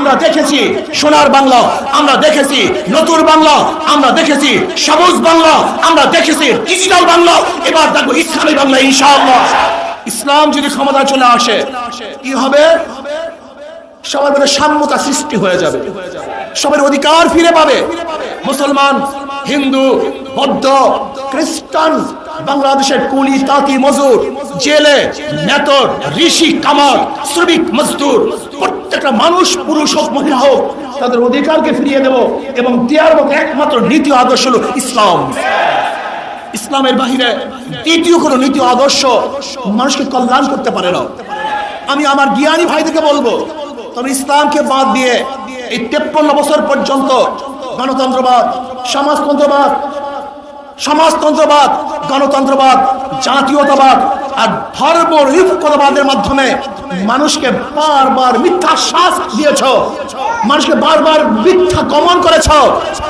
আমরা দেখেছি সোনার বাংলা, আমরা দেখেছি নতুন বাংলা, আমরা দেখেছি সবুজ বাংলা, আমরা দেখেছি ডিজিটাল বাংলা, এবার দেখবো ইসলামী বাংলা ইনশাআল্লাহ। ইসলাম যদি ক্ষমতা চলে আসে কি হবে? সবার মধ্যে সাম্যতা সৃষ্টি হয়ে যাবে, সবার অধিকার ফিরে পাবে। মুসলমান, হিন্দু, বৌদ্ধ, খ্রিস্টান, বাংলাদেশের কুলি, তাঁতি, মজুর, জেলে, নেতর, ঋষি, কামার, শ্রমিক, মজদুর, প্রত্যেকটা মানুষ, পুরুষ হোক মহিলা হোক, তাদের অধিকারকে ফিরিয়ে দেব এবং দেওয়ার মতো একমাত্র নীতি আদর্শ হলো ইসলাম। ইসলামের বাহিরে দ্বিতীয় কোনো নীতি আদর্শ মানুষকে কল্যাণ করতে পারে না। আমি আমার জ্ঞানী ভাইদেরকে বলবো, তবে ইসলামকে বাদ দিয়ে এই 53 বছর পর্যন্ত গণতন্ত্রবাদ, সমাজতন্ত্রবাদ, গণতন্ত্রবাদ, জাতীয়তাবাদ আর ধর্মনিরপেক্ষতাবাদের মাধ্যমে মানুষকে বারবার মিথ্যা শ্বাস দিয়েছ, মানুষকে বারবার মিথ্যা গমন করেছ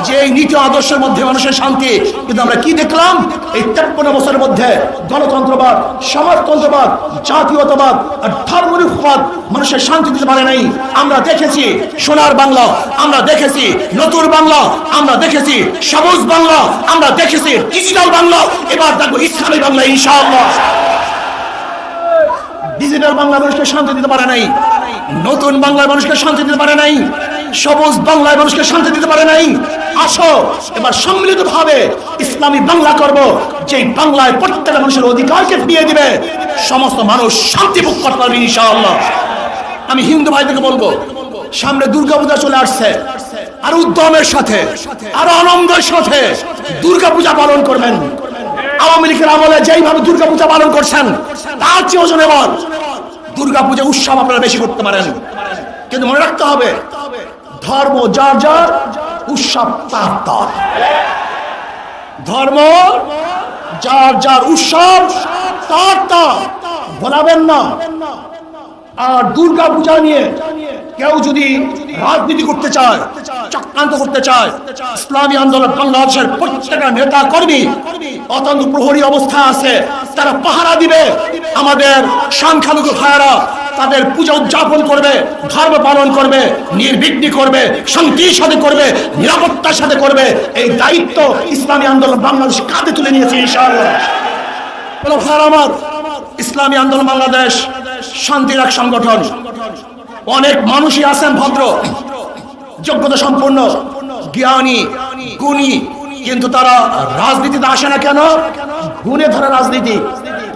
যে এই নীতি আদর্শের মধ্যে মানুষের শান্তি। কিন্তু আমরা কি দেখলাম? এই 53 বছরের মধ্যে গণতন্ত্রবাদ, সমাজতন্ত্রবাদ, জাতীয়তাবাদ আর ধর্মনিরপেক্ষতাবাদ মানুষের শান্তি দিতে পারে নাই। আমরা দেখেছি সোনার বাংলা, আমরা দেখেছি নতুন বাংলা, আমরা দেখেছি সবুজ বাংলা, আমরা দেখেছি ডিজিটাল বাংলা, এবার দেখবো ইসলামী বাংলা ইনশাআল্লাহ। ডিজিটাল বাংলা মানুষকে শান্তি দিতে পারে নাই, নতুন বাংলায় মানুষকে শান্তি দিতে পারে নাই, সবুজ বাংলায় মানুষকে শান্তি দিতে পারে নাই। আসো এবার সম্মিলিত ভাবে ইসলামী বাংলা করব, যে বাংলায় প্রত্যেকটা মানুষের অধিকারকে ফিরিয়ে দিবে, সমস্ত মানুষ শান্তি ভোগ করতে পারবে ইনশাআল্লাহ। আমি হিন্দু ভাইদেরকে বলবো, সামনে দুর্গাপূজা চলে আসছে, আর উদ্যমের সাথে আর আনন্দের সাথে দুর্গাপূজা পালন করবেন। আওয়ামী লীগের আমলে যেইভাবে দুর্গাপূজা পালন করছেন তার চেয়ে ওজন এবার দুর্গাপূজা উৎসব আপনারা বেশি করতে পারেন। কিন্তু মনে রাখতে হবে, ধর্ম যার যার, উৎসব তার তার। ধর্ম যার যার, উৎসব তার তার, বলাবেন না। আর দুর্গাপূজা নিয়ে কেউ যদি রাজনীতি করতে চায়, চক্রান্ত করতে চায়, ইসলামী আন্দোলন বাংলাদেশের প্রত্যেকটা নেতা কর্মী অত্যন্ত প্রহরী অবস্থায় আছে, তারা পাহারা দিবে। আমাদের সংখ্যালঘু ভাইয়েরা তাদের পূজা উদযাপন করবে, ধর্ম পালন করবে, নির্বিঘ্ন করবে, শান্তির সাথে করবে, নিরাপত্তার সাথে করবে। এই দায়িত্ব ইসলামী আন্দোলন বাংলাদেশ কাঁধে তুলে নিয়েছে ইনশাআল্লাহ। আমার ইসলামী আন্দোলন বাংলাদেশ শান্তির এক সংগঠন। অনেক মানুষই আছেন ভদ্র, যোগ্যতা সম্পন্ন, জ্ঞানী, গুণী, কিন্তু তারা রাজনীতিতে আসে না কেন? গুণে ধরা রাজনীতি,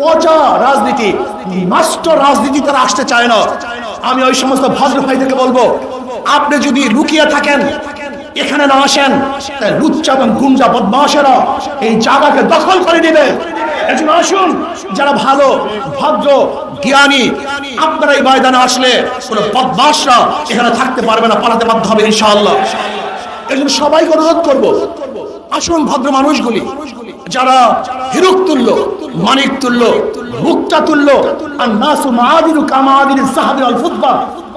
পচা রাজনীতি, নষ্ট রাজনীতি তারা আসতে চায় না। আমি ওই সমস্ত ভদ্র ভাইদেরকে বলবো, আপনি যদি লুকিয়ে থাকেন, এখানে না আসেন, তাই লুচ্চা এবং গুঞ্জা বদমাশেরা এই জায়গাকে দখল করে নেবে। এজন্য আসুন, যারা ভালো, ভদ্র, জ্ঞানী, আপনারা এই ময়দানে আসলে কোনো বদমাশরা এখানে থাকতে পারবে না, পালাতে বাধ্য হবে ইনশাআল্লাহ। এজন্য সবাইকে অনুরোধ করবো, আসুন ভদ্র মানুষগুলি, যারা হিরুক তুল্য, মানিক তুল্য, মুক্তা তুল্য, আর নাসু মাআদিনু কামাআদিন যাহাবি আল ফুদ্দা,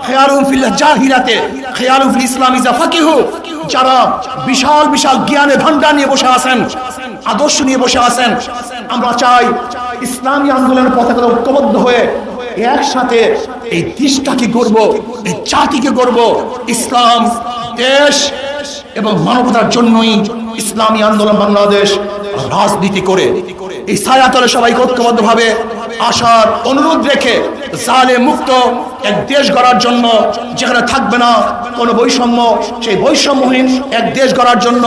খেয়ালুন ফিল জাহিরাতে খেয়ালুন ফিল ইসলামি যা ফাকিহু, যারা বিশাল বিশাল জ্ঞানের ভান্ডার নিয়ে বসে আছেন, আদর্শ নিয়ে বসে আছেন। আমরা চাই ইসলামী আন্দোলনের পতাকা ঐক্যবদ্ধ হয়ে একসাথে এই দেশটাকে গড়ব, এই জাতিকে গড়ব। ইসলাম, দেশ এবং মানবতার জন্যই ইসলামী আন্দোলন বাংলাদেশ রাজনীতি করে এই ছায়াতলে সবাই ঐক্যবদ্ধ ভাবে আসার অনুরোধ রেখে জালেম মুক্ত এক দেশ গড়ার জন্য, যেখানে থাকবে না কোনো বৈষম্য, সেই বৈষম্যহীন এক দেশ গড়ার জন্য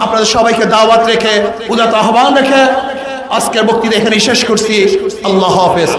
আপনাদের সবাইকে দাওয়াত রেখে, উদাত্ত আহ্বান রেখে আজকের বক্তৃতা এখানেই শেষ করছি। আল্লাহ হাফেজ।